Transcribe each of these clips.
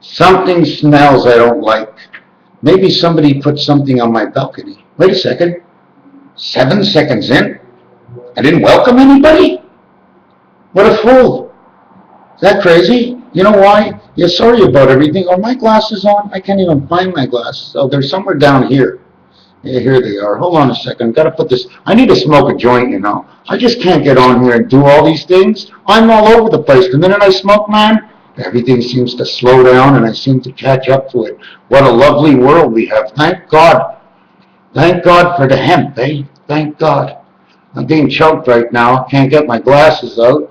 Something smells I don't like. Maybe somebody put something on my balcony. Wait a second. 7 seconds in? I didn't welcome anybody? What a fool. Is that crazy? You know why? You're sorry about everything. Are my glasses on? I can't even find my glasses. Oh, they're somewhere down here. Yeah, here they are. Hold on a second. Got to put this. I need to smoke a joint, you know. I just can't get on here and do all these things. I'm all over the place. The minute I smoke, man, everything seems to slow down and I seem to catch up to it. What a lovely world we have. Thank God. Thank God for the hemp, eh? Thank God. I'm being choked right now. Can't get my glasses out.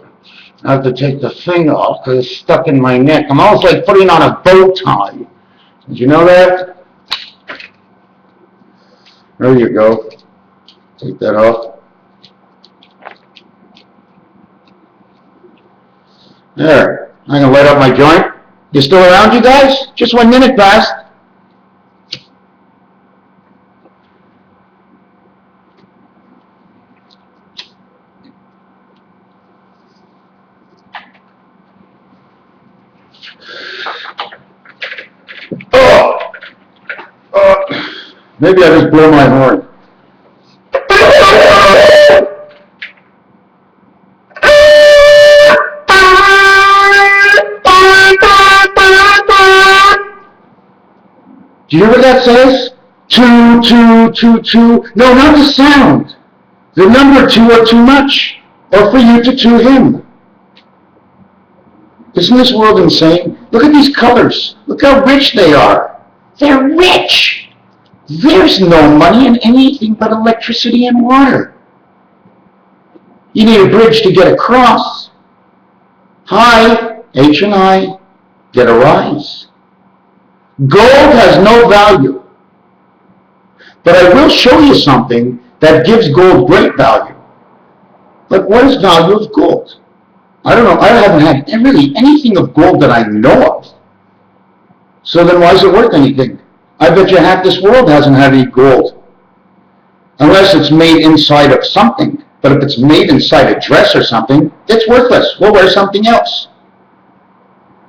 I have to take the thing off because it's stuck in my neck. I'm almost like putting on a bow tie. Did you know that? There you go. Take that off. There. I'm going to light up my joint. You still around, you guys? Just 1 minute passed. Maybe I just blow my horn. Do you hear what that says? 2, 2, 2, 2. No, not the sound. The number 2 or too much. Or for you to 2 him. Isn't this world insane? Look at these colors. Look how rich they are. They're rich. There's no money in anything but electricity and water. You need a bridge to get across. Hi, H and I, get a rise. Gold has no value. But I will show you something that gives gold great value. But what is value of gold? I don't know. I haven't had really anything of gold that I know of. So then why is it worth anything? I bet you half this world hasn't had any gold. Unless it's made inside of something. But if it's made inside a dress or something, it's worthless. We'll wear something else.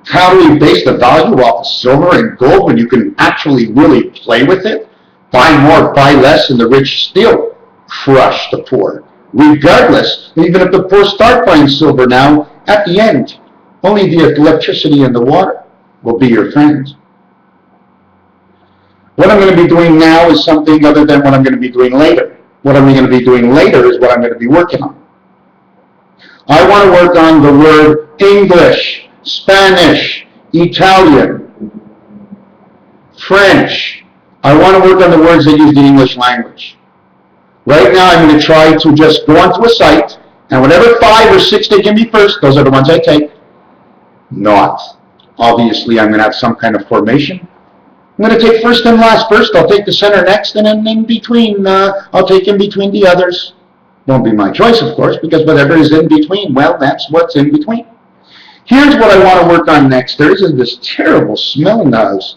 How do we base the value off of silver and gold when you can actually really play with it? Buy more, buy less, and the rich still crush the poor. Regardless, even if the poor start buying silver now, at the end, only the electricity and the water will be your friends. What I'm going to be doing now is something other than what I'm going to be doing later. What I'm going to be doing later is what I'm going to be working on. I want to work on the word English, Spanish, Italian, French. I want to work on the words that use the English language. Right now I'm going to try to just go onto a site, and whatever 5 or 6 they give me first, those are the ones I take. Not. Obviously I'm going to have some kind of formation. I'm going to take first and last first. I'll take the center next, and then in between, I'll take in between the others. Won't be my choice, of course, because whatever is in between, well, that's what's in between. Here's what I want to work on next. There is this terrible smell in the house.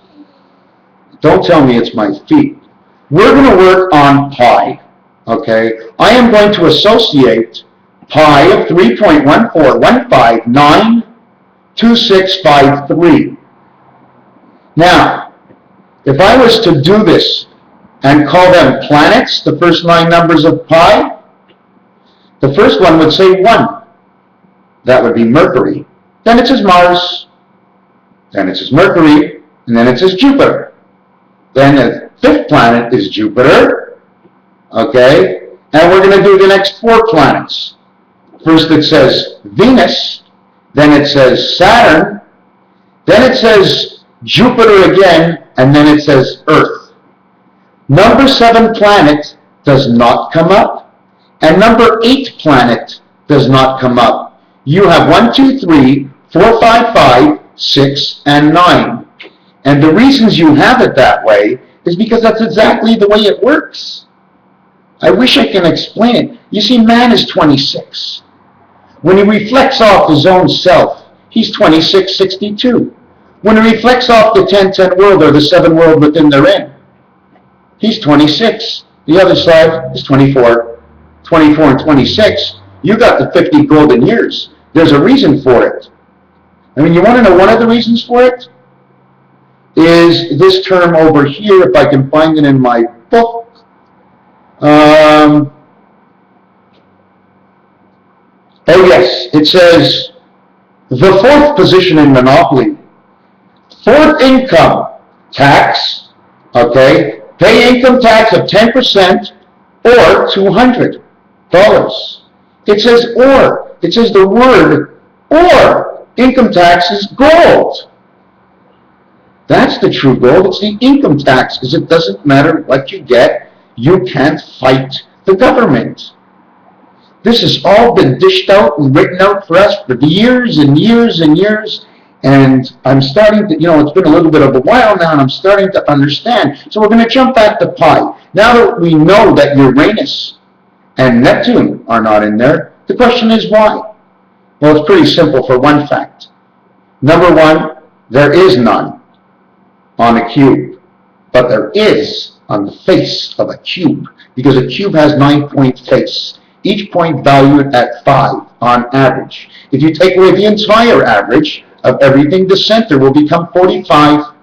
Don't tell me it's my feet. We're going to work on pi, okay? I am going to associate pi of 3.141592653. Now, if I was to do this and call them planets, the first 9 numbers of pi, the first one would say 1. That would be Mercury. Then it says Mars. Then it says Mercury. And then it says Jupiter. Then the 5th planet is Jupiter. Okay? And we're going to do the next 4 planets. First it says Venus. Then it says Saturn. Then it says Jupiter again. And then it says Earth. Number 7 planet does not come up. And number 8 planet does not come up. You have 1, 2, 3, 4, 5, 5, 6, and 9. And the reasons you have it that way is because that's exactly the way it works. I wish I can explain it. You see, man is 26. When he reflects off his own self, he's 2662. When he reflects off the 10-10 world, or the 7 world within therein, he's 26. The other side is 24. 24 and 26. You got the 50 golden years. There's a reason for it. I mean, you want to know one of the reasons for it? is this term over here, if I can find it in my book. Oh yes, it says the fourth position in monopoly. Fourth income tax, okay, pay income tax of 10% or $200. It says or. It says the word or. Income tax is gold. That's the true gold. It's the income tax, because it doesn't matter what you get. You can't fight the government. This has all been dished out and written out for us for years and years and years. And I'm starting to, it's been a little bit of a while now, and I'm starting to understand. So we're going to jump back to pi. Now that we know that Uranus and Neptune are not in there, the question is why? Well, it's pretty simple for one fact. Number one, there is none on a cube, but there is on the face of a cube, because a cube has 9-point face, each point valued at 5 on average. If you take away the entire average of everything, the center will become 45.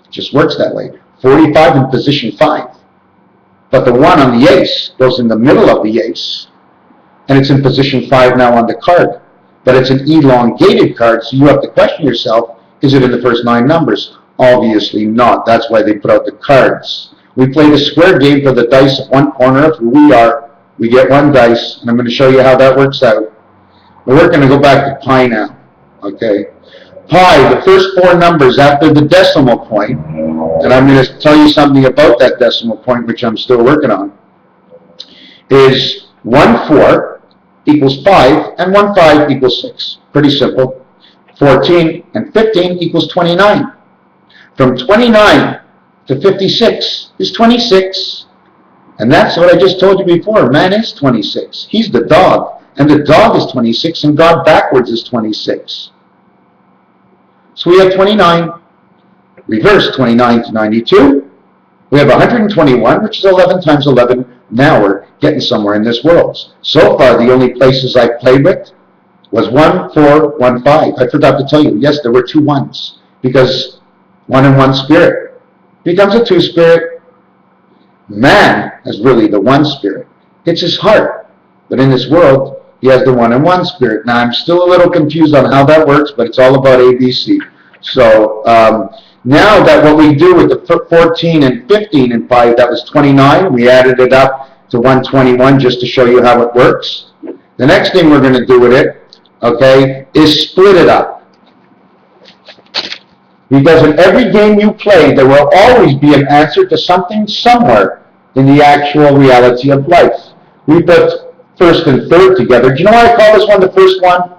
It just works that way. 45 in position 5. But the one on the ace goes in the middle of the ace, and it's in position 5 now on the card. But it's an elongated card, so you have to question yourself, is it in the first 9 numbers? Obviously not. That's why they put out the cards. We play the square game for the dice of one corner of who we are. We get 1 dice, and I'm going to show you how that works out. But we're going to go back to pi now. Okay. Pi, the first 4 numbers after the decimal point, and I'm going to tell you something about that decimal point, which I'm still working on, is 1-4 equals 5, and 1-5 equals 6. Pretty simple. 14 and 15 equals 29. From 29 to 56 is 26. And that's what I just told you before. Man is 26. He's the dog. And the dog is 26, and God backwards is 26. So we have 29. Reverse 29 to 92. We have 121, which is 11 times 11. Now we're getting somewhere in this world. So far, the only places I played with was 1, 4, 1, 5. I forgot to tell you, yes, there were 2 1s, because 1 and 1 spirit becomes a 2 spirit. Man is really the 1 spirit. It's his heart. But in this world, he has the 1 and 1 spirit. Now, I'm still a little confused on how that works, but it's all about ABC. So now that what we do with the 14 and 15 and 5, that was 29. We added it up to 121 just to show you how it works. The next thing we're going to do with it, okay, is split it up. Because in every game you play, there will always be an answer to something somewhere in the actual reality of life. We put first and third together. Do you know why I call this one the first one?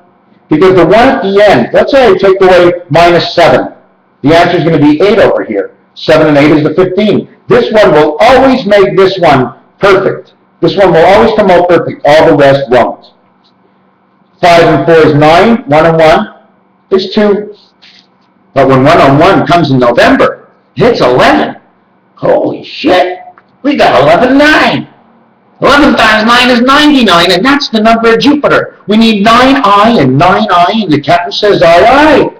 Because the one at the end, let's say I take away -7. The answer is going to be 8 over here. 7 and 8 is the 15. This one will always make this one perfect. This one will always come out perfect. All the rest won't. 5 and 4 is 9. 1 and 1 is 2. But when 1 on 1 comes in November, it's 11. Holy shit. We got 11-9. 11 times 9 is 99, and that's the number of Jupiter. We need 9I and 9I, and the captain says, aye, aye.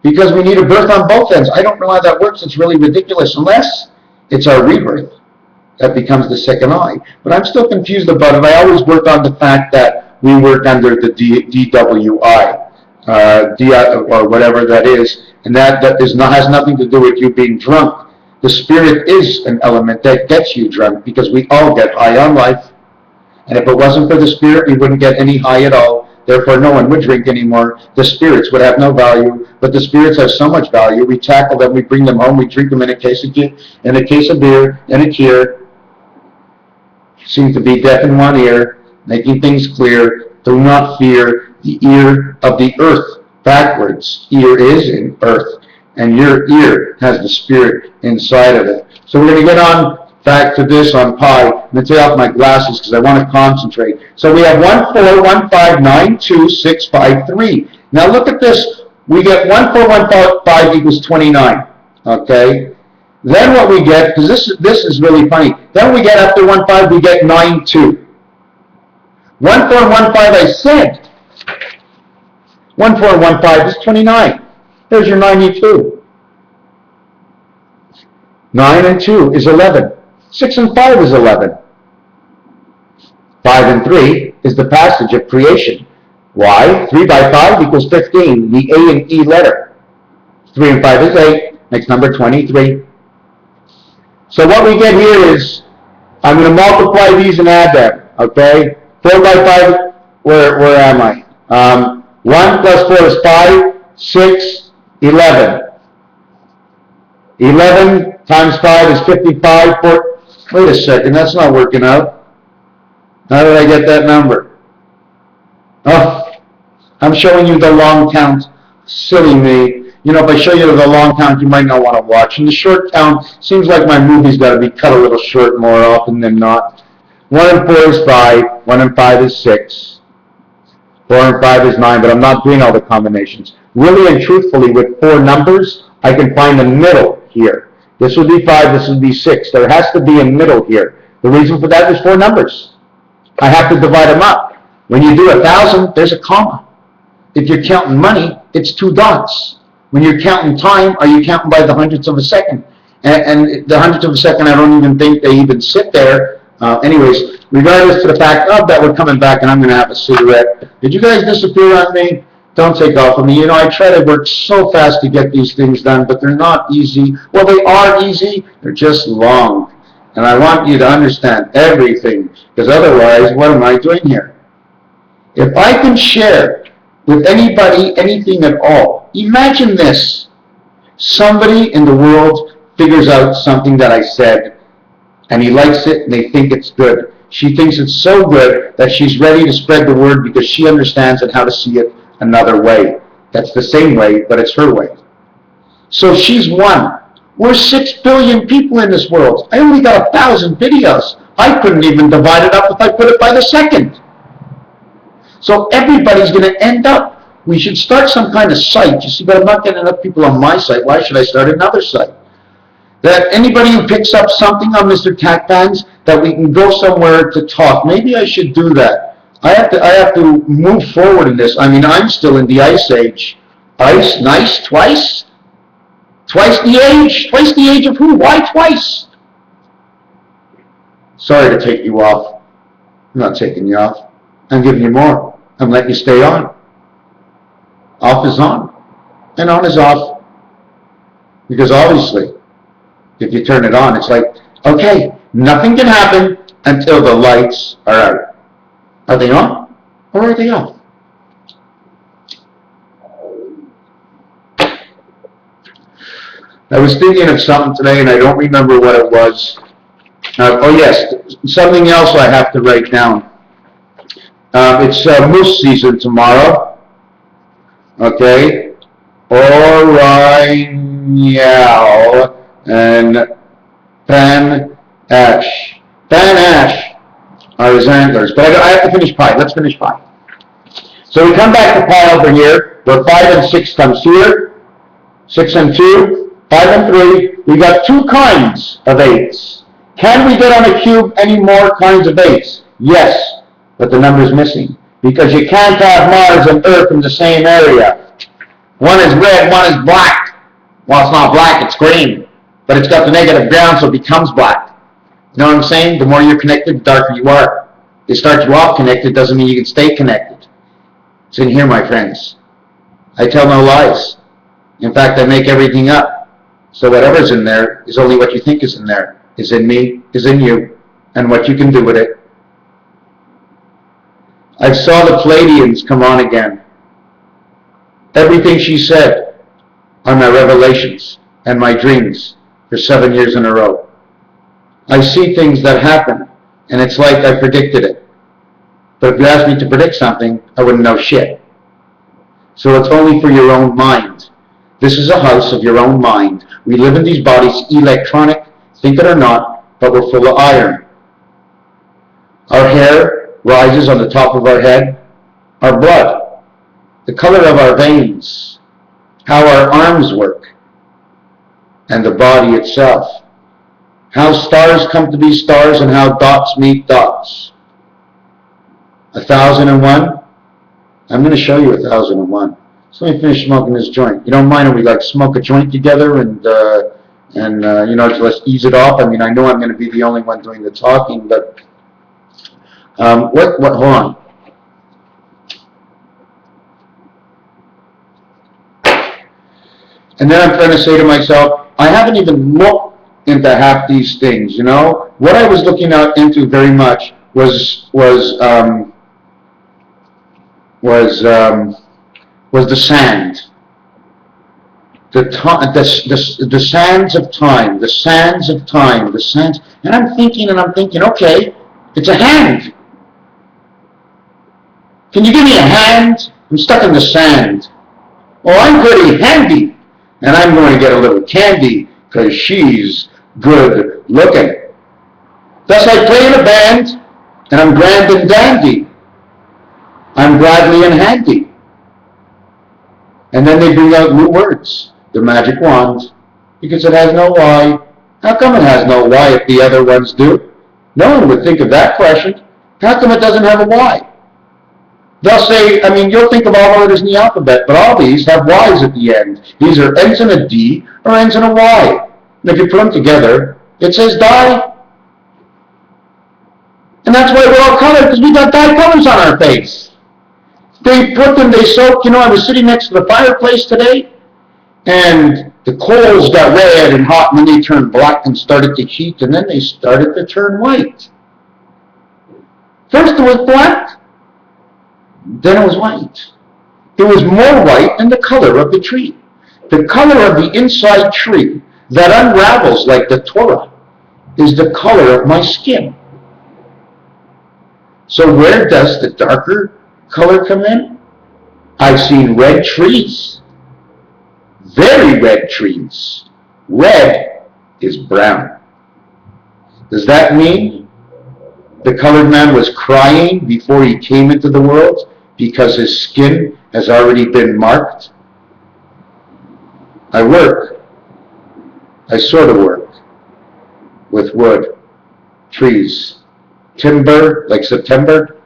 Because we need a birth on both ends. I don't know how that works. It's really ridiculous, unless it's our rebirth that becomes the second eye. But I'm still confused about it. I always work on the fact that we work under the DWI, or whatever that is, and that has nothing to do with you being drunk. The spirit is an element that gets you drunk, because we all get high on life. And if it wasn't for the spirit, we wouldn't get any high at all. Therefore, no one would drink anymore. The spirits would have no value, but the spirits have so much value. We tackle them, we bring them home, we drink them in a case of beer, in a cure. Seem to be deaf in one ear, making things clear. Do not fear the ear of the earth. Backwards, ear is in earth, and your ear has the spirit inside of it. So we're going to get on back to this on pi. I'm going to take off my glasses because I want to concentrate. So we have 1, 4, 1, 5, 9, 2, 6, 5, 3. Now look at this. We get 1, 4, 1, 5 equals 29. Okay? Then what we get, because this is really funny, then we get after 1, 5, we get 9, 2. 1, 4, 1, 5, I said. 1, 4, 1, 5 is 29. There's your 92. 9 and 2 is 11. 6 and 5 is 11. 5 and 3 is the passage of creation. Why? 3 by 5 equals 15, the A and E letter. 3 and 5 is 8, makes number 23. So what we get here is, I'm going to multiply these and add them, okay? 4 by 5, where am I? 1 plus 4 is 5, 6, 11. 11 times 5 is 55. Wait a second, that's not working out. How did I get that number? Oh, I'm showing you the long count. Silly me. You know, if I show you the long count, you might not want to watch. And the short count, seems like my movie's got to be cut a little short more often than not. 1 and 4 is 5. 1 and 5 is 6. 4 and 5 is 9, but I'm not doing all the combinations. Really and truthfully, with 4 numbers, I can find the middle here. This would be 5, this would be 6. There has to be a middle here. The reason for that is 4 numbers. I have to divide them up. When you do 1,000, there's a comma. If you're counting money, it's 2 dots. When you're counting time, are you counting by the hundredths of a second? And the hundredths of a second, I don't even think they even sit there. Anyways, regardless to the fact of that, we're coming back and I'm going to have a cigarette. Did you guys disappear on me? Don't take off on me. You know, I try to work so fast to get these things done, but they're not easy. Well, they are easy. They're just long. And I want you to understand everything, because otherwise, what am I doing here? If I can share with anybody anything at all, imagine this. Somebody in the world figures out something that I said, and he likes it, and they think it's good. She thinks it's so good that she's ready to spread the word because she understands and how to see it another way. That's the same way, but it's her way. So she's one. We're 6 billion people in this world. I only got 1,000 videos. I couldn't even divide it up if I put it by the second. So everybody's going to end up. We should start some kind of site. You see, but I'm not getting enough people on my site. Why should I start another site? That anybody who picks up something on Mr. Tacpans, that we can go somewhere to talk. Maybe I should do that. I have to move forward in this. I mean, I'm still in the ice age. Ice, nice, twice? Twice the age? Twice the age of who? Why twice? Sorry to take you off. I'm not taking you off. I'm giving you more. I'm letting you stay on. Off is on. And on is off. Because obviously, if you turn it on, it's like, okay, nothing can happen until the lights are out. Are they on? Or are they off? I was thinking of something today, and I don't remember what it was. Oh yes, something else I have to write down. It's moose season tomorrow. Okay. Orion and Pan Ash. Pan Ash are his antlers. But I have to finish pi. Let's finish pi. So we come back to pi over here, where 5 and 6 comes here. 6 and 2. 5 and 3, we got 2 kinds of 8s. Can we get on a cube any more kinds of 8s? Yes, but the number's missing. Because you can't have Mars and Earth in the same area. One is red, one is black. Well, it's not black, it's green. But it's got the negative ground, so it becomes black. You know what I'm saying? The more you're connected, the darker you are. It starts you off connected, doesn't mean you can stay connected. It's in here, my friends. I tell no lies. In fact, I make everything up. So whatever's in there is only what you think is in there. Is in me, is in you, and what you can do with it. I saw the Palladians come on again. Everything she said are my revelations and my dreams for 7 years in a row. I see things that happen, and it's like I predicted it. But if you asked me to predict something, I wouldn't know shit. So it's only for your own mind. This is a house of your own mind. We live in these bodies, electronic, think it or not, but we're full of iron. Our hair rises on the top of our head. Our blood, the color of our veins, how our arms work, and the body itself. How stars come to be stars and how dots meet dots. 1001. I'm going to show you 1001. So let me finish smoking this joint. You don't mind if we like smoke a joint together and you know, let's ease it off. I mean, I know I'm going to be the only one doing the talking, but hold on. And then I'm trying to say to myself, I haven't even looked into half these things, you know? What I was looking into very much was the sand. The sands of time, the sands of time, the sands. And I'm thinking, okay, it's a hand. Can you give me a hand? I'm stuck in the sand. Oh, I'm pretty handy. And I'm going to get a little candy because she's good looking. Thus I play in a band, and I'm grand and dandy. I'm gladly and handy. And then they bring out new words, the magic wand, because it has no Y. How come it has no Y if the other ones do? No one would think of that question. How come it doesn't have a Y? They'll say, I mean, you'll think of all the letters in the alphabet, but all these have Y's at the end. These are ends in a D or ends in a Y. And if you put them together, it says die. And that's why we're all colored, because we got dye colors on our face. They put them, they soak, you know, I was sitting next to the fireplace today, and the coals got red and hot, and then they turned black and started to heat, and then they started to turn white. First it was black, then it was white. It was more white than the color of the tree. The color of the inside tree that unravels like the Torah is the color of my skin. So where does the darker color come in? I've seen red trees, very red trees. Red is brown. Does that mean the colored man was crying before he came into the world because his skin has already been marked? I sort of work with wood, trees, timber, like September,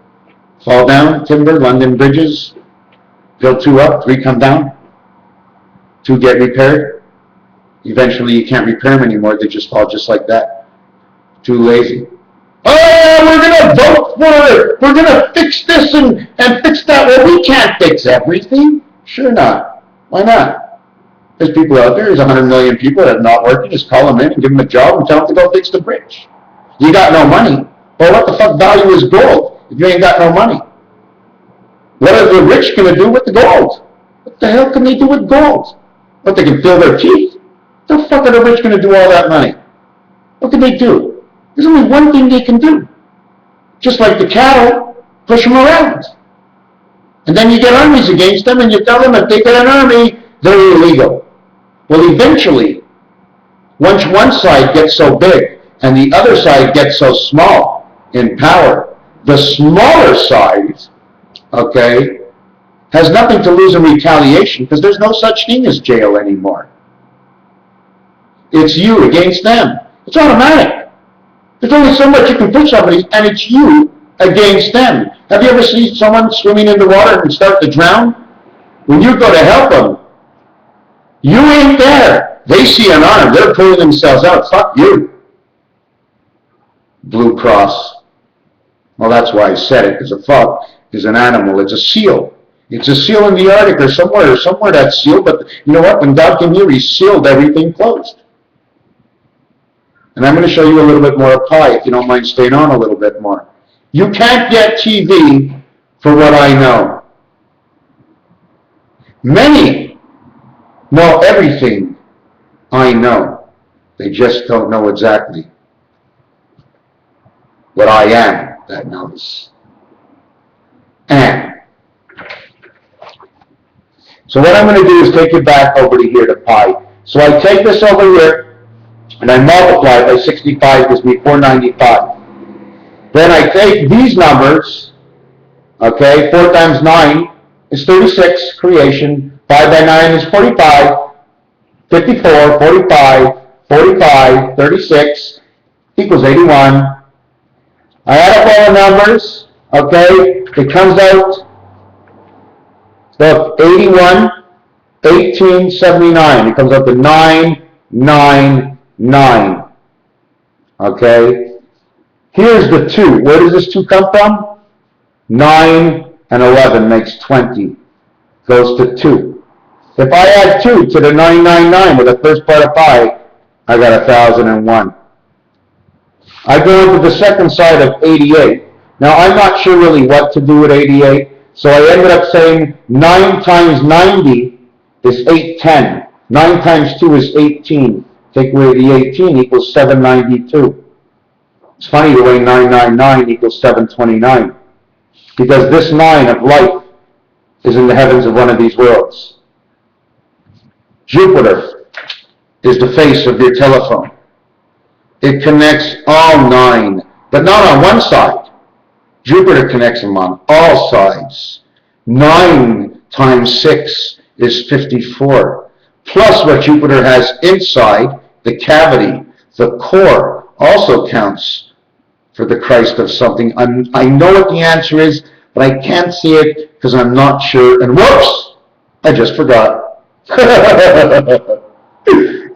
fall down, timber, London bridges, build 2 up, 3 come down, 2 get repaired. Eventually you can't repair them anymore, they just fall just like that. Too lazy. Oh, we're going to vote for it. We're going to fix this and fix that. Well, we can't fix everything. Sure not. Why not? There's people out there, there's 100 million people that are not working. Just call them in and give them a job and tell them to go fix the bridge. You got no money. Well, what the fuck value is gold if you ain't got no money? What are the rich going to do with the gold? What the hell can they do with gold? What, they can fill their teeth? What the fuck are the rich going to do all that money? What can they do? There's only one thing they can do. Just like the cattle, push them around. And then you get armies against them and you tell them if they get an army, they're illegal. Well, eventually, once one side gets so big and the other side gets so small in power, the smaller side, okay, has nothing to lose in retaliation because there's no such thing as jail anymore. It's you against them. It's automatic. There's only so much you can push somebody, and it's you against them. Have you ever seen someone swimming in the water and start to drown? When you go to help them, you ain't there. They see an arm. They're pulling themselves out. Fuck you. Blue Cross. Well, that's why I said it, because a frog is an animal. It's a seal. It's a seal in the Arctic or somewhere that's sealed. But you know what? When God came here, he sealed everything closed. And I'm going to show you a little bit more of pie, if you don't mind staying on a little bit more. You can't get TV for what I know. Many know everything I know. They just don't know exactly what I am that knows. And so what I'm going to do is take it back over to here to pi. So I take this over here and I multiply it by 65, gives me 495. Then I take these numbers, okay, 4 times 9 is 36, creation, 5 by 9 is 45, 54, 45, 45, 36, equals 81. I add up all the numbers, okay, it comes out Look, 81, 18, 79. It comes up to 9, 9, 9. Okay? Here's the 2. Where does this 2 come from? 9 and 11 makes 20. Goes to 2. If I add 2 to the 999 with the first part of pi, I got 1001. I go into the second side of 88. Now, I'm not sure really what to do with 88, so I ended up saying 9 times 90 is 810. 9 times 2 is 18. Take away the 18 equals 792. It's funny the way 999 equals 729, because this 9 of life is in the heavens of one of these worlds. Jupiter is the face of your telephone. It connects all 9, but not on one side. Jupiter connects them on all sides. 9 times 6 is 54. Plus what Jupiter has inside, the cavity, the core, also counts for the Christ of something. I know what the answer is, but I can't see it because I'm not sure. And whoops! I just forgot. You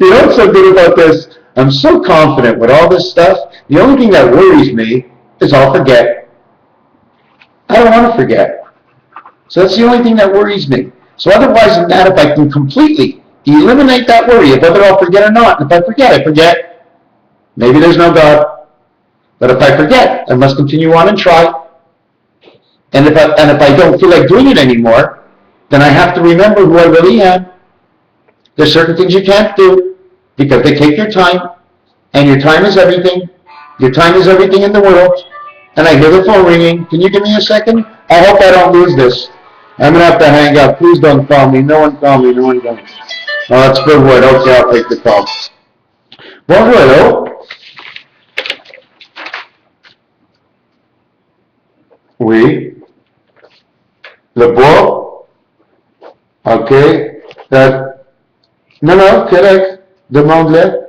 know what's so good about this? I'm so confident with all this stuff. The only thing that worries me is I'll forget. I don't want to forget. So that's the only thing that worries me. So otherwise than that, if I can completely eliminate that worry of whether I'll forget or not, if I forget, I forget. Maybe there's no God. But if I forget, I must continue on and try. And if I don't feel like doing it anymore, then I have to remember who I really am. There's certain things you can't do because they take your time, and your time is everything. Your time is everything in the world. And I hear the phone ringing. Can you give me a second? I hope I don't lose this. I'm going to have to hang up. Please don't call me. No one call me. No one call me. Oh, that's a good word. Okay, I'll take the call. Bonjour, hello. Oui. Le bois. OK. Non, non, correct. Demande-le.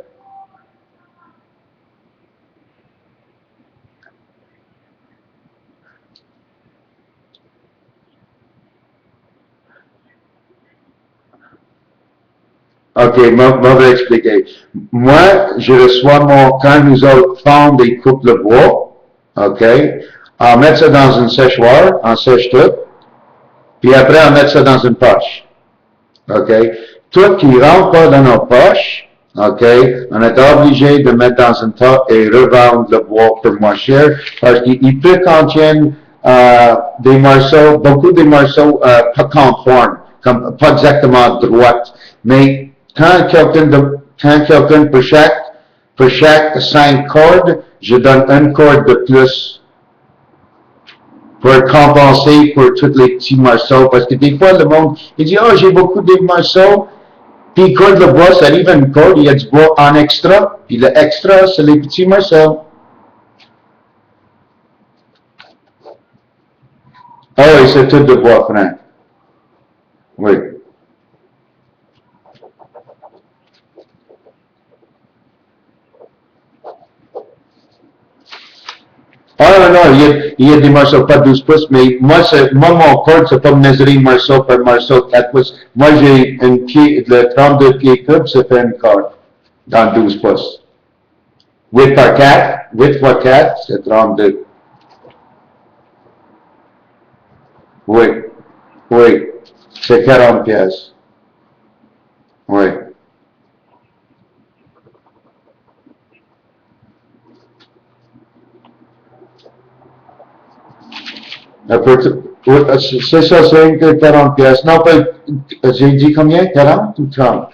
OK, moi vais expliquer. Moi, je reçois quand nous autres femmes des coupes de bois, OK, on met ça dans un séchoir, on sèche tout, puis après on met ça dans une poche, OK. Tout qui rentre pas dans nos poches, OK, on est obligé de mettre dans un tas et revendre le bois pour moins cher, parce qu'il peut contenir des morceaux, beaucoup de morceaux pas conformes, comme pas exactement droites, mais quand quelqu'un pour chaque 5 cordes, je donne une corde de plus pour compenser pour tous les petits morceaux. Parce que des fois, le monde, il dit, oh, j'ai beaucoup de morceaux, puis corde de bois, ça arrive à une corde, il y a du bois en extra, puis le extra, c'est les petits morceaux. Oh, et c'est tout de bois franc. Oui. Ah non, il y a des morceaux pas 12 pouces, mais moi mon corde, c'est pas mesurer morceau par morceau 4 pouces. Moi, j'ai le 32 pieds cubes, ça fait une corde dans 12 pouces. 8 par 4, 8 fois 4, c'est 32. Oui, oui, c'est 40 pièces. Oui. C'est ça, c'est que 40 pièces. Non, j'ai dit combien? 40 ou 30?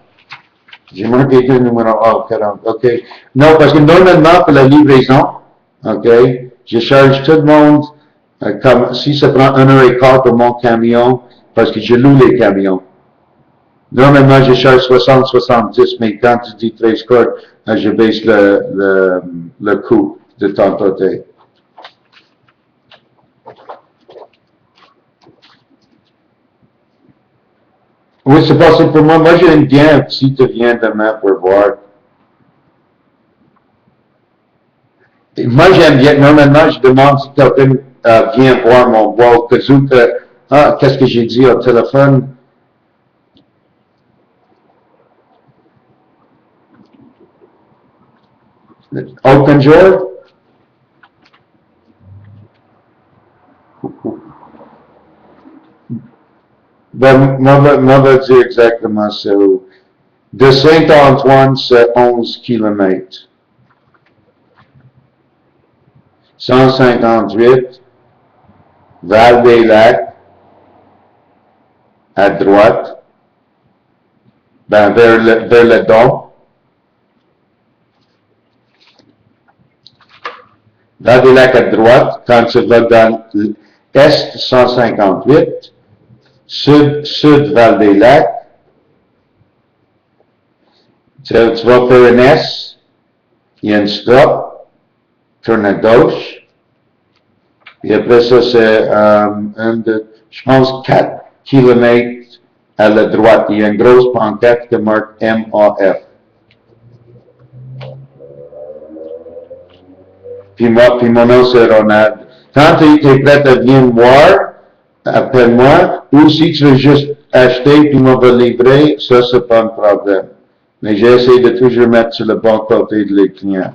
J'ai marqué le numéro 40. OK. Non, parce que normalement, pour la livraison, OK, je charge tout le monde, comme si ça prend 1h15 pour mon camion, parce que je loue les camions. Normalement, je charge 60-70, mais quand tu dis 13 cordes, je baisse le coût de ton côté. Oui, c'est possible pour moi. Moi, j'aime bien si tu viens demain pour voir. Moi, j'aime bien. Normalement, je demande si quelqu'un vient voir mon bois au cas où Ah, qu'est-ce que j'ai dit au téléphone? Open jaw? Ben, moi, va dire exactement ça. De Saint-Antoine, c'est 11 km. 158, Val-des-Lacs, à droite, ben, vers le don. Val-des-Lacs à droite, quand tu vas dans l'est, 158, sud Val-des-Lacs, tu vas faire un S, il y a un stop, tourne à gauche, et après ça, c'est je pense, 4 km à la droite. Il y a une grosse pancarte qui marque MAF. Puis mon nom, c'est Ronald. Quand tu es prêt à venir me voir, appelle-moi, ou si tu veux juste acheter puis me va livrer, ça, c'est pas un problème. Mais j'essaie de toujours mettre sur le bon côté de les clients.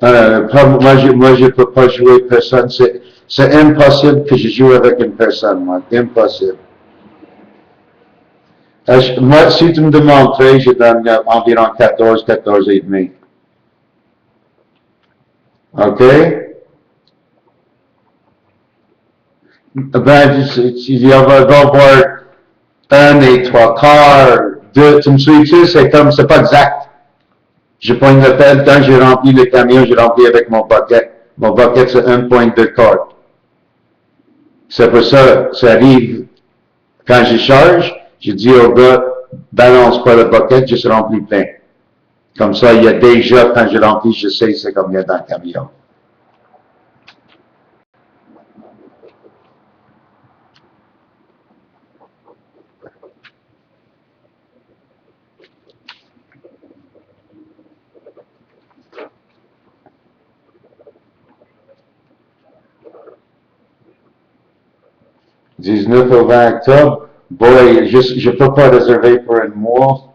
Moi, je peux pas jouer personne. C'est impossible que je joue avec une personne, moi. Impossible. Moi, si tu me demandes 13, je donne environ 14 et demi. OK? Ben, il va y avoir 1 et 3/4, 2, tu me suis-tu? C'est pas exact. Je pogne le pelle, quand j'ai rempli le camion, j'ai rempli avec mon bucket. Mon bucket, c'est 1,2 quart. C'est pour ça, ça arrive, quand je charge, je dis au gars, balance pas le bucket, juste remplis plein. Comme ça, il y a déjà, quand je remplis, je sais c'est combien dans le camion. 19 au 20 octobre, boy, je peux pas réserver pour un mois.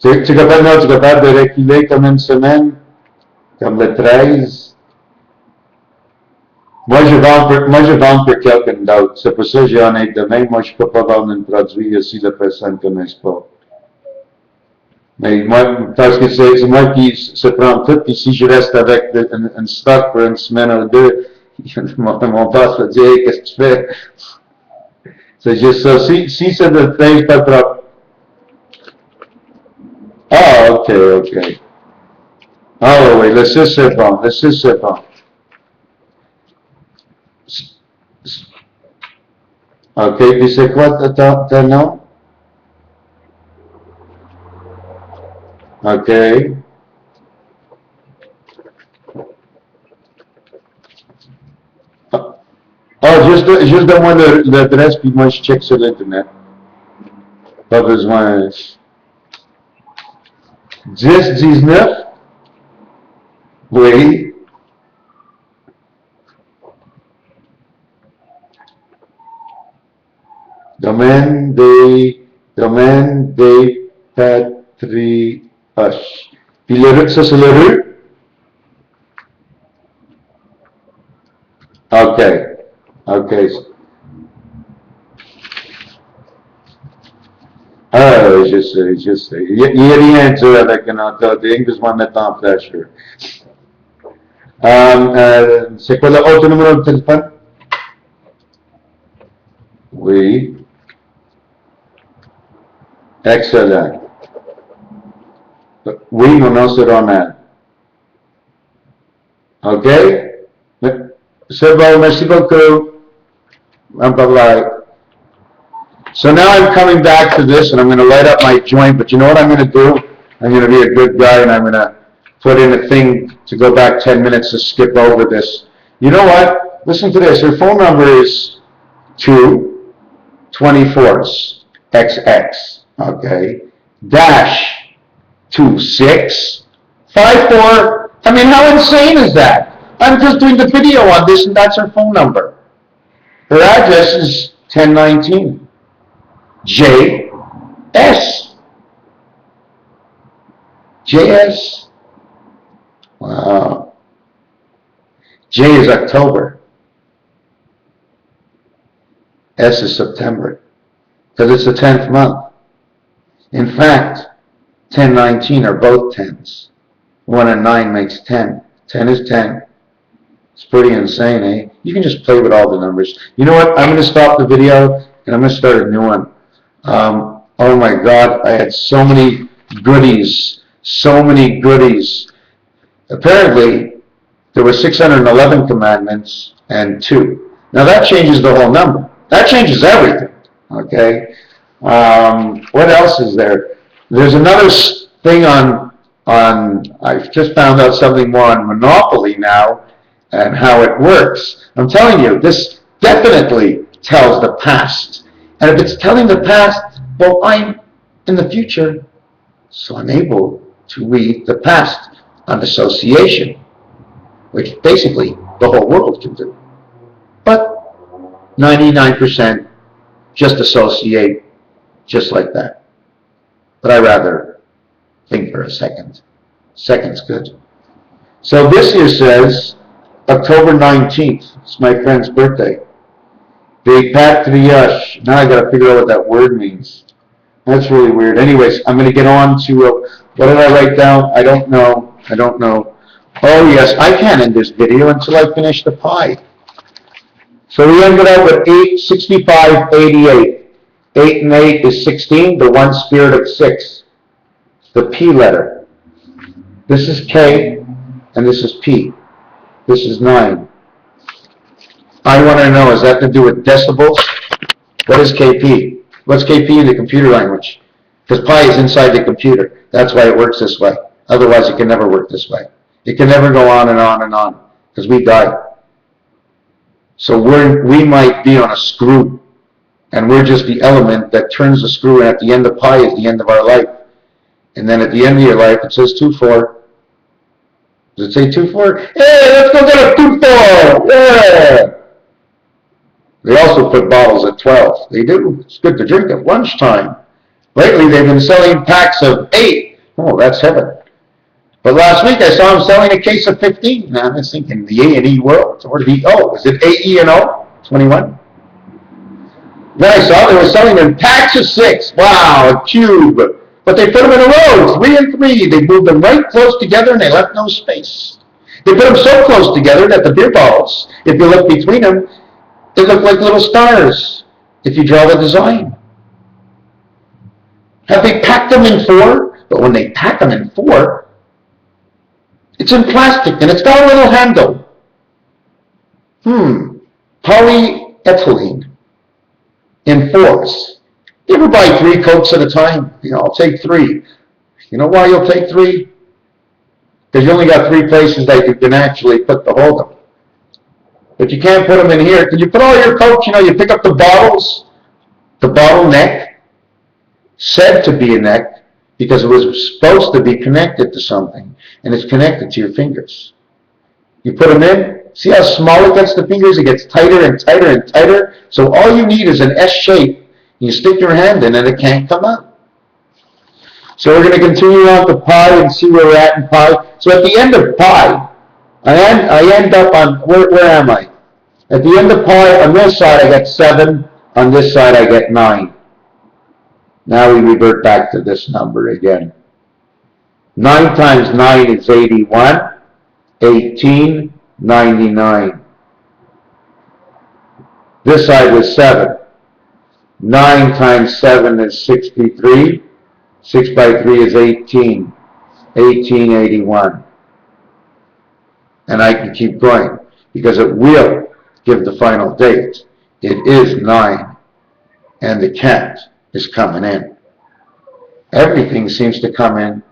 Tu es capable de reculer comme une semaine, comme le 13. Moi, je vends pour quelqu'un d'autre. C'est pour ça que j'ai en ai demain. Moi, je peux pas vendre un produit si la personne ne connaît pas. Mais moi, parce que c'est moi qui se prend tout, puis si je reste avec un stock pour une semaine ou deux, mon boss va dire, hey, qu'est-ce que tu fais? C'est juste ça. Si c'est le 13, pas trop. Ah, ok. Ah oui, le 6 c'est bon. Le 6 c'est bon. Ok, puis c'est quoi ton nom? Ok. Oh, juste donne-moi l'adresse, puis moi je check sur l'Internet. Pas besoin. 10-19? Oui. Domaine des Patrioches. Puis ça c'est le rue? Ok. Ah, je sais. Il n'y a rien dur avec un encoding, juste moi mettre en flasher. C'est quoi l'autre numéro de téléphone? Oui. Excellent. Oui, mon nom c'est Ronald. OK? C'est bon, merci beaucoup. Bye-bye. So now I'm coming back to this and I'm going to light up my joint, but you know what I'm going to do? I'm going to be a good guy and I'm going to put in a thing to go back 10 minutes to skip over this. You know what? Listen to this. Her phone number is 2/24 XX. Okay? dash 2654. I mean, how insane is that? I'm just doing the video on this, and that's her phone number. Her address is 1019 JS. JS. Wow. J is October. S is September. Because it's the 10th month. In fact, 1019 are both 10s. 1 and 9 makes 10. 10 is 10. It's pretty insane, eh? You can just play with all the numbers. You know what? I'm going to stop the video and I'm going to start a new one. Oh my God, I had so many goodies. So many goodies. Apparently, there were 611 commandments and 2. Now that changes the whole number. That changes everything. Okay? What else is there? There's another thing on I've just found out something more on Monopoly now and how it works. I'm telling you, this definitely tells the past. And if it's telling the past, well, I'm in the future, so I'm able to read the past on association, which basically the whole world can do. But 99% just associate just like that. But I rather think for a second. Second's good. So this here says October 19th. It's my friend's birthday. Patriash. Now I got to figure out what that word means. That's really weird. Anyways, I'm going to get on to what did I write down? I don't know. Oh yes, I can't end this video until I finish the pie. So we ended up with 8, 65, 88. 8 and 8 is 16, the one spirit of 6. The P letter. This is K, and this is P. This is 9. I want to know, is that to do with decibels? What is KP? What's KP in the computer language? Because pi is inside the computer. That's why it works this way. Otherwise, it can never work this way. It can never go on and on and on, because we die. So we might be on a screw, and we're just the element that turns the screw, and at the end of pi is the end of our life. And then at the end of your life, it says 2-4. Does it say 2-4? Hey, let's go get a 2-4! Yeah! They also put bottles at 12. They do. It's good to drink at lunchtime. Lately, they've been selling packs of 8. Oh, that's heaven. But last week, I saw them selling a case of 15. Now, I was thinking, the A&E world. Or the O. Is it A-E-N-O? 21? Then I saw they were selling in packs of 6. Wow, a cube. But they put them in a row, 3 and 3. They moved them right close together, and they left no space. They put them so close together that the beer bottles, if you look between them, they look like little stars, if you draw the design. Have they packed them in 4? But when they pack them in 4, it's in plastic, and it's got a little handle. Polyethylene in 4s. You ever buy 3 Cokes at a time? I'll take 3. You know why you'll take 3? Because you only got 3 places that you can actually put the hold them. But you can't put them in here. Can you put all your Cokes, you pick up the bottles, the bottle neck, said to be a neck, because it was supposed to be connected to something, and it's connected to your fingers. You put them in, see how small it gets the fingers? It gets tighter and tighter and tighter. So all you need is an S shape. You stick your hand in and it can't come out. So we're going to continue on to pi and see where we're at in pi. So at the end of pi, I end up on, where am I? At the end of pi, on this side I get 7, on this side I get 9. Now we revert back to this number again. 9 times 9 is 81, 18, 99. This side was 7. 9 times 7 is 63. 6 by 3 is 18. 1881. And I can keep going because it will give the final date. It is 9. And the cat is coming in. Everything seems to come in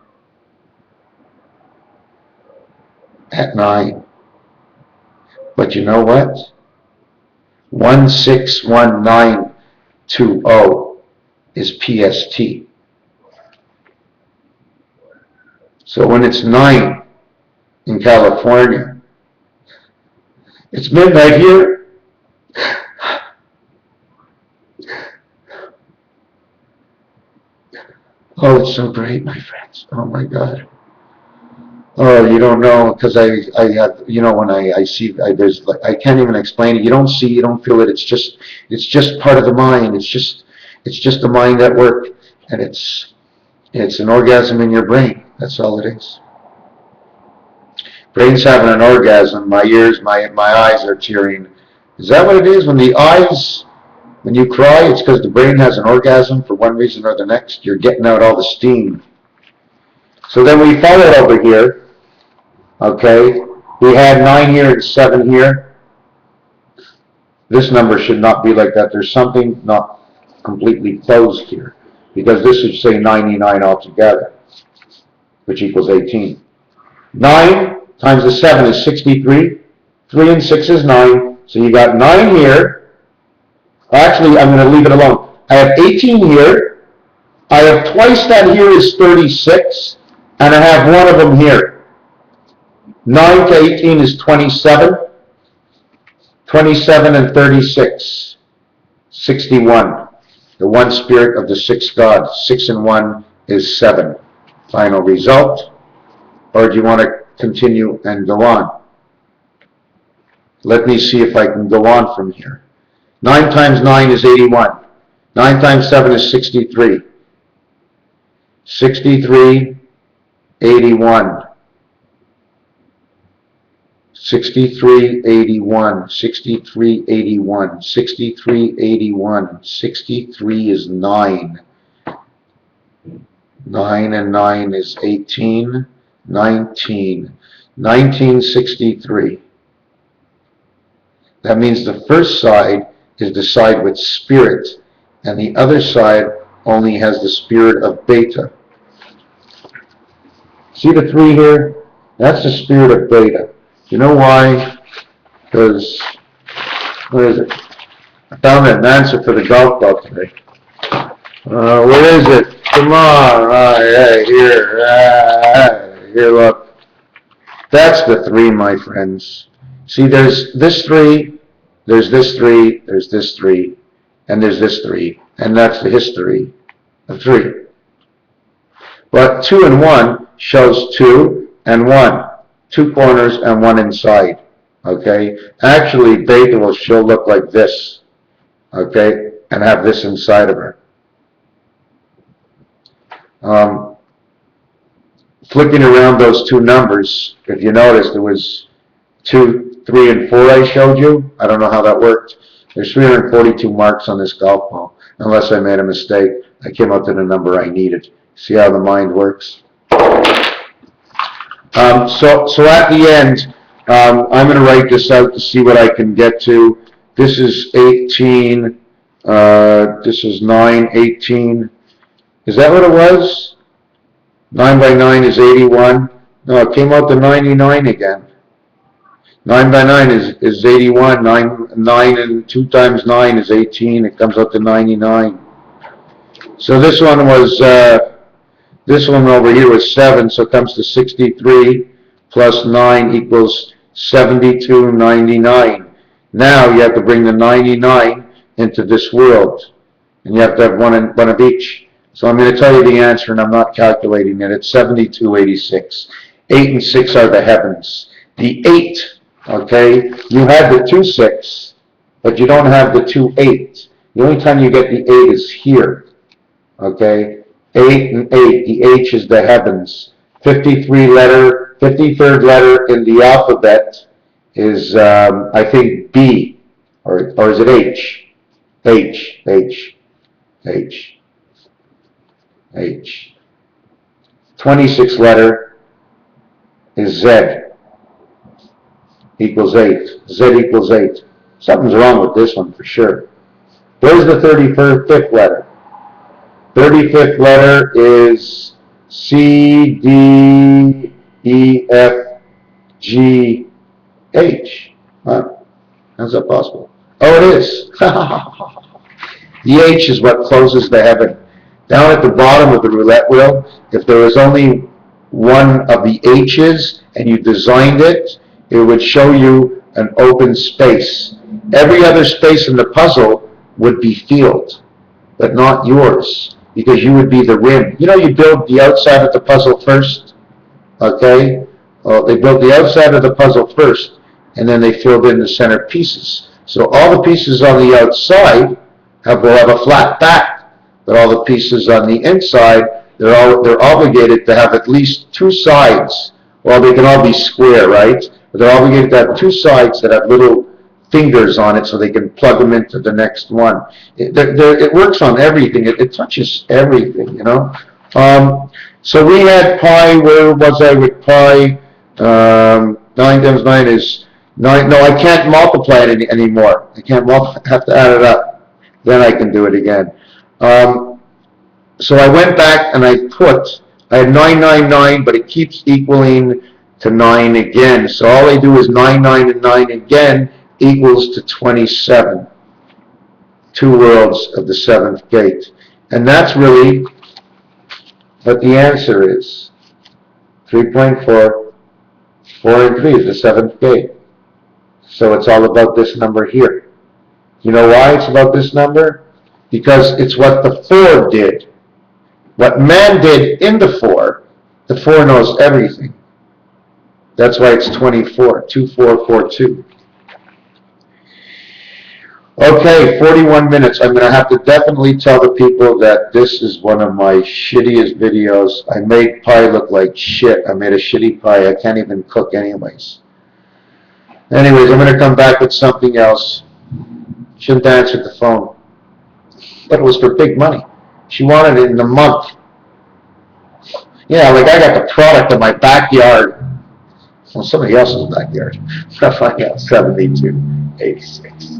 at 9. But you know what? 161920 is PST. So when it's 9 in California, it's midnight here. Oh, it's so great, my friends. Oh my God. Oh, you don't know, because I have, when I see, there's, like, I can't even explain it. You don't see, you don't feel it. It's just part of the mind. It's just the mind at work, and it's an orgasm in your brain. That's all it is. Brain's having an orgasm. My ears, my eyes are tearing. Is that what it is? When you cry, it's because the brain has an orgasm for one reason or the next. You're getting out all the steam. So then we follow over here. Okay, we had 9 here and 7 here. This number should not be like that. There's something not completely closed here, because this should say 99 altogether, which equals 18. 9 times the 7 is 63. 3 and 6 is 9. So you got 9 here. Actually, I'm going to leave it alone. I have 18 here. I have twice that here is 36. And I have one of them here. 9 to 18 is 27. 27 and 36. 61. The one spirit of the 6 gods. 6 and 1 is 7. Final result? Or do you want to continue and go on? Let me see if I can go on from here. 9 times 9 is 81. 9 times 7 is 63. 63, 81. 63, 81, 63, 81, 63, 81, 63 is 9. 9 and 9 is 18, 19, 1963. That means the first side is the side with spirit, and the other side only has the spirit of beta. See the 3 here? That's the spirit of beta. You know why? Because, where is it? I found an answer for the GAUGHT ball today. Where is it? Come on. Here, look. That's the 3, my friends. See, there's this 3, there's this 3, there's this 3, and there's this 3. And that's the history of 3. But 2 and 1 shows 2 and 1. 2 corners and 1 inside, okay? Actually, beta will she'll look like this, okay? And have this inside of her. Flipping around those 2 numbers, if you notice, there was 2, 3, and 4 I showed you. I don't know how that worked. There's 342 marks on this golf ball. Unless I made a mistake, I came up to the number I needed. See how the mind works? So at the end, I'm going to write this out to see what I can get to. This is 18. This is 9, 18. Is that what it was? 9 by 9 is 81. No, it came out to 99 again. 9 by 9 is 81. 9 and 2 times 9 is 18. It comes out to 99. So this one was... this one over here was 7, so it comes to 63 plus 9 equals 72, 99. Now you have to bring the 99 into this world, and you have to have one of each. So I'm going to tell you the answer, and I'm not calculating it. It's 7286. 8 and 6 are the heavens. The 8, okay, you have the 2, 6, but you don't have the 2, 8. The only time you get the 8 is here, okay? 8 and 8, the H is the heavens. 53rd letter in the alphabet is, I think, B, or is it H? H. 26th letter is Z, equals 8. Z equals 8. Something's wrong with this one for sure. Where's the 35th letter? 35th letter is C, D, E, F, G, H. Huh? How's that possible? Oh, it is. The H is what closes the heaven. Down at the bottom of the roulette wheel, if there was only one of the H's and you designed it, it would show you an open space. Every other space in the puzzle would be field, but not yours, because you would be the rim. You know, you build the outside of the puzzle first, okay? Well, they built the outside of the puzzle first, and then they filled in the center pieces. So all the pieces on the outside will have a flat back, but all the pieces on the inside, they're obligated to have at least two sides. Well, they can all be square, right? But they're obligated to have two sides that have little fingers on it so they can plug them into the next one. It works on everything. It touches everything, you know. So we had pi. Where was I with pi? 9 times 9 is 9. No, I can't multiply it anymore. I can't multiply. I have to add it up. Then I can do it again. So I went back and I had 999, but it keeps equaling to 9 again. So all I do is 9, 9, and 9 again equals to 27. 2 worlds of the 7th gate. And that's really what the answer is. 3.4, 4 and 3 is the 7th gate. So it's all about this number here. You know why it's about this number? Because it's what the 4 did. What man did in the 4 knows everything. That's why it's 24, 2442. Okay, 41 minutes. I'm going to have to definitely tell the people that this is one of my shittiest videos. I made pie look like shit. I made a shitty pie. I can't even cook anyways. Anyways, I'm going to come back with something else. Shouldn't have answered the phone. But it was for big money. She wanted it in a month. Yeah, like I got the product in my backyard. Well, somebody else's backyard. 7286.